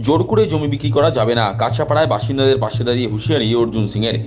জোর করে জমি বিক্রি করা যাবে না, কাছাপাড়ায় বাসিন্দাদের পাশে দাঁড়িয়ে হুঁশিয়ারি অর্জুন সিংয়ের।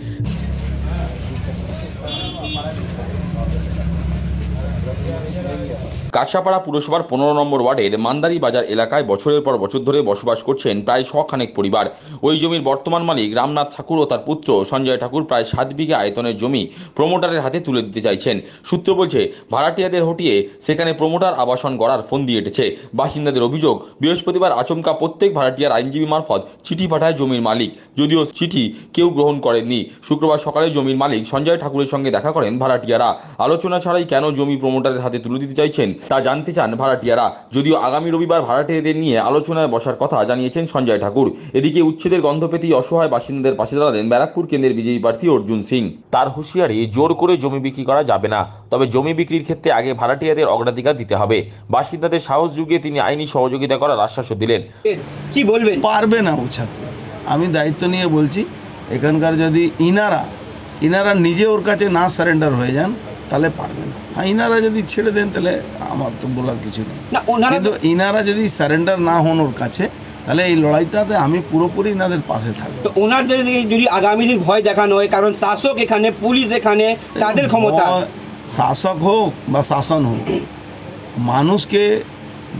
কাছাপাড়া পুরসভার 15 নম্বর ওয়ার্ডের মান্দারি বাজার এলাকায় বছরের পর বছর ধরে বসবাস করছেন প্রায় 100 খানেক পরিবার। ওই জমির বর্তমান মালিক রামনাথ ঠাকুর ও তার পুত্র সঞ্জয় ঠাকুর প্রায় 7 বিঘা আয়তনের জমি প্রমোটারের হাতে তুলে দিতে চাইছেন। সূত্র বলছে, ভাড়াটিয়াদের হটিয়ে সেখানে প্রমোটার আবাসন গড়ার ফন্দি এঁটেছে। বাসিন্দাদের অভিযোগ, বৃহস্পতিবার আচমকা প্রত্যেক ভাড়াটিয়ার আইনজীবী মারফত চিঠি পাঠায় জমির মালিক, যদিও চিঠি কেউ গ্রহণ করেননি। শুক্রবার সকালে জমির মালিক সঞ্জয় ঠাকুরের সঙ্গে দেখা করেন ভাড়াটিয়ারা। আলোচনা ছাড়াই কেন জমি প্রমোটারের হাতে তুলে দিতে চাইছেন তা জানতে চান ভাড়াটিয়ারা, যদিও আগামী রবিবার ভাড়াটিয়াদের নিয়ে আলোচনায় বসার কথা জানিয়েছেন সঞ্জয় ঠাকুর। এদিকে উচ্ছেদের গন্ধ পেতেই অসহায় বাসিন্দাদের পাশে দাঁড়ালেন ব্যারাকপুর কেন্দ্রের বিজেপি প্রার্থী অর্জুন সিং। তার হুঁশিয়ারি, জোর করে জমি বিক্রি করা যাবে না, তবে জমি বিক্রির ক্ষেত্রে আগে ভাড়াটিয়াদের অগ্রাধিকার দিতে হবে। বাসিন্দাদের সাহস জুগিয়ে তিনি আইনি সহযোগিতা করার আশ্বাসও দিলেন। কি বলবেন? পারবে না উচ্ছাতে। আমি দায়িত্ব নিয়ে বলছি, এখানকার যদি ইনারা নিজে ওর কাছে না সারেন্ডার হয়ে যান তাহলে পারবে না। আর ইনারা যদি ছেড়ে দেন তাহলে আমার তো বলার কিছু নেই, কিন্তু ইনারা যদি সারেন্ডার না হন ওর কাছে তাহলে এই লড়াইটাতে আমি পুরোপুরি ইনাদের পাশে থাকবো। তো ওনাদের যদি আগামী দিন ভয় দেখানো হয়, কারণ শাসক এখানে, পুলিশ এখানে, তাদের ক্ষমতা, শাসক হোক বা শাসন হোক, মানুষকে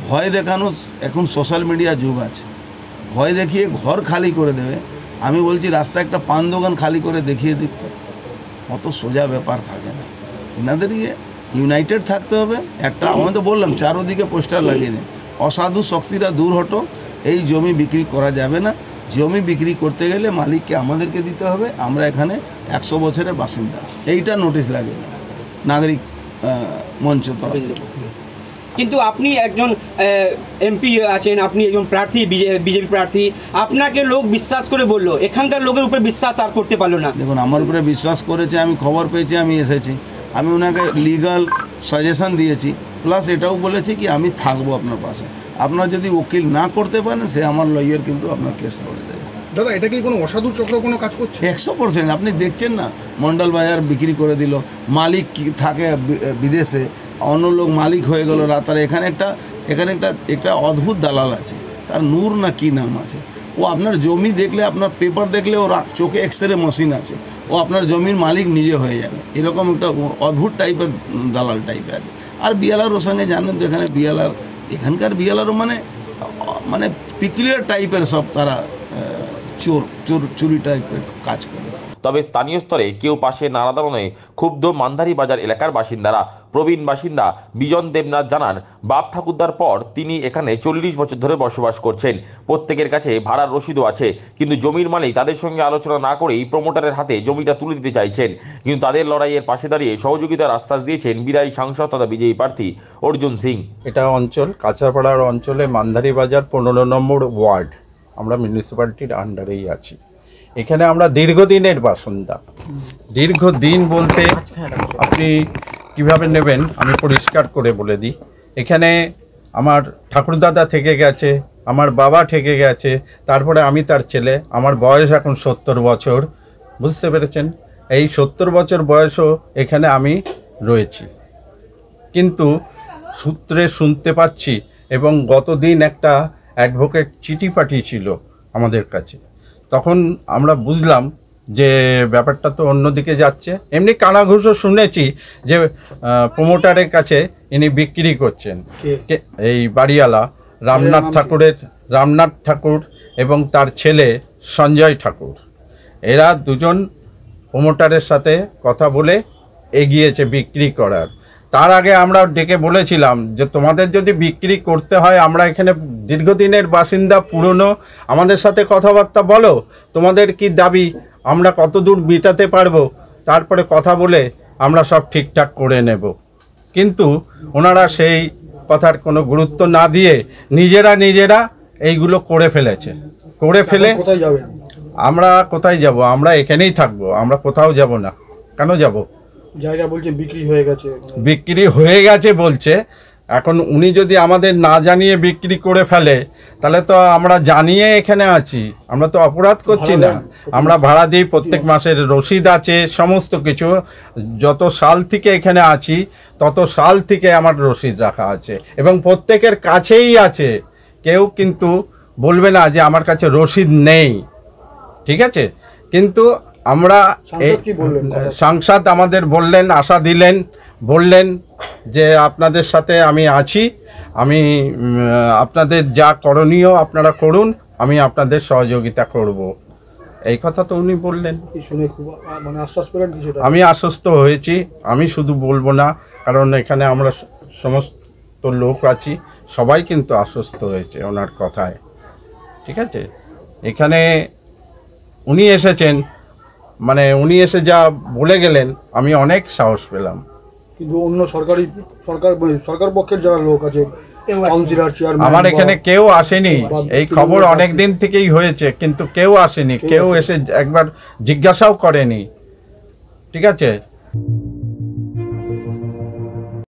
ভয় দেখানো এখন সোশ্যাল মিডিয়া যুগ আছে। ভয় দেখিয়ে ঘর খালি করে দেবে। আমি বলছি রাস্তায় একটা পান দোকান খালি করে দেখিয়ে দিত, অত সোজা ব্যাপার থাকে না। এনাদের ইউনাইটেড থাকতে হবে। একটা আমি তো বললাম চারোদিকে পোস্টার লাগিয়ে দিন, অসাধু শক্তিরা দূর হটো, এই জমি বিক্রি করা যাবে না। জমি বিক্রি করতে গেলে মালিককে আমাদেরকে দিতে হবে, আমরা এখানে 100 বছরের বাসিন্দা, এইটা নোটিশ লাগে না নাগরিক মঞ্চ তরফ থেকে। কিন্তু আপনি একজন এমপি আছেন, আপনি একজন প্রার্থী, বিজেপি প্রার্থী, আপনাকে লোক বিশ্বাস করে বললো, এখানকার লোকের উপরে বিশ্বাস আর করতে পারলো না। দেখুন, আমার উপরে বিশ্বাস করেছে, আমি খবর পেয়েছি, আমি এসেছি, আমি ওনাকে লিগাল সাজেশন দিয়েছি, প্লাস এটাও বলেছি কি আমি থাকবো আপনার পাশে। আপনার যদি উকিল না করতে পারেন, সে আমার লয়ার কিন্তু আপনার কেস লড়ে দেবে। দাদা, এটা কি কোনো অসাধু চক্র কোনো কাজ করছে? 100%। আপনি দেখছেন না, মন্ডল বাজার বিক্রি করে দিল, মালিক থাকে বিদেশে, অন্য লোক মালিক হয়ে গেল রাতারে। এখানে একটা অদ্ভুত দালাল আছে, তার নূর না কি নাম আছে। ও আপনার জমি দেখলে, আপনার পেপার দেখলে, ওর চোখে এক্সরে মেশিন আছে, ও আপনার জমির মালিক নিজে হয়ে যাবে। এরকম একটা অদ্ভুত টাইপের দালাল টাইপের আছে। আর বিএলআর ওর সঙ্গে জানেন তো, এখানকার বিএলআরও মানে পিকুলিয়ার টাইপের সব, তারা চুরি টাইপের কাজ করে। তবে স্থানীয় স্তরে কেউ পাশে নাড়া দাঁড়ানোয় ক্ষুব্ধ মান্দারি বাজার এলাকার বাসিন্দারা। প্রবীণ বাসিন্দা বিজন দেবনাথ জানান, বাপ ঠাকুরদার পর তিনি এখানে 40 বছর ধরে বসবাস করছেন। প্রত্যেকের কাছে ভাড়ার রসিদও আছে, কিন্তু জমির মালিক তাদের সঙ্গে আলোচনা না করেই প্রমোটারের হাতে জমিটা তুলে দিতে চাইছেন। কিন্তু তাদের লড়াইয়ের পাশে দাঁড়িয়ে সহযোগিতার আশ্বাস দিয়েছেন বিদায়ী সাংসদ তথা বিজেপি প্রার্থী অর্জুন সিং। এটা অঞ্চল কাঁচাপাড়ার অঞ্চলে মান্দারি বাজার 15 নম্বর ওয়ার্ড, আমরা মিউনিসিপ্যালিটির আন্ডারেই আছি। এখানে আমরা দীর্ঘদিনের বাসিন্দা। দীর্ঘদিন বলতে আপনি কিভাবে নেবেন আমি পরিষ্কার করে বলে দিই। এখানে আমার ঠাকুরদাদা থেকে গেছে, আমার বাবা থেকে গেছে, তারপরে আমি তার ছেলে। আমার বয়স এখন 70 বছর, বুঝতে পেরেছেন? এই 70 বছর বয়সও এখানে আমি রয়েছি। কিন্তু সূত্রে শুনতে পাচ্ছি, এবং গতদিন একটা অ্যাডভোকেট চিঠি পাঠিয়েছিল আমাদের কাছে, তখন আমরা বুঝলাম যে ব্যাপারটা তো অন্যদিকে যাচ্ছে। এমনি কানাঘুষো শুনেছি যে প্রমোটারের কাছে ইনি বিক্রি করছেন, এই বাড়িওয়ালা রামনাথ ঠাকুর এবং তার ছেলে সঞ্জয় ঠাকুর। এরা দুজন প্রমোটারের সাথে কথা বলে এগিয়েছে বিক্রি করার। তার আগে আমরা ডেকে বলেছিলাম যে তোমাদের যদি বিক্রি করতে হয়, আমরা এখানে দীর্ঘদিনের বাসিন্দা, পুরনো, আমাদের সাথে কথাবার্তা বলো, তোমাদের কি দাবি, আমরা কতদূর মেটাতে পারবো, তারপরে কথা বলে আমরা সব ঠিকঠাক করে নেব। কিন্তু ওনারা সেই কথার কোনো গুরুত্ব না দিয়ে নিজেরা এইগুলো করে ফেলেছে। করে ফেলে আমরা কোথায় যাব? আমরা এখানেই থাকবো, আমরা কোথাও যাব না। কেন যাব? জায়গা বলছে বিক্রি হয়ে গেছে বলছে। এখন উনি যদি আমাদের না জানিয়ে বিক্রি করে ফেলে, তাহলে তো আমরা জানিয়ে এখানে আছি, আমরা তো অপরাধ করছি না। আমরা ভাড়া দিই, প্রত্যেক মাসের রসিদ আছে, সমস্ত কিছু। যত সাল থেকে এখানে আছি তত সাল থেকে আমার রসিদ রাখা আছে, এবং প্রত্যেকের কাছেই আছে। কেউ কিন্তু বলবে না যে আমার কাছে রসিদ নেই, ঠিক আছে। কিন্তু আমরা সাংসদ কি বললেন? সাংসদ আমাদের বললেন, আশা দিলেন, বললেন যে আপনাদের সাথে আমি আছি, আমি আপনাদের যা করণীয় আপনারা করুন, আমি আপনাদের সহযোগিতা করব, এই কথা তো উনি বললেন। এই শুনে খুব মানে আশ্বাস পেলেন কিছুটা? আমি আশ্বস্ত হয়েছি। আমি শুধু বলবো না, কারণ এখানে আমরা সমস্ত লোক আছি, সবাই কিন্তু আশ্বস্ত হয়েছে ওনার কথায়, ঠিক আছে। এখানে উনি এসেছেন, মানে উনি এসে যা বলে গেলেন, আমি অনেক সাহস পেলাম। কিন্তু অন্য সরকার পক্ষের যারা লোক আছে, কাউন্সিলর, চেয়ারম্যান, আমার এখানে কেউ আসেনি, এই খবর অনেক দিন থেকেই হয়েছে, কিন্তু কেউ আসেনি, কেউ এসে একবার জিজ্ঞাসাও করেনি, ঠিক আছে।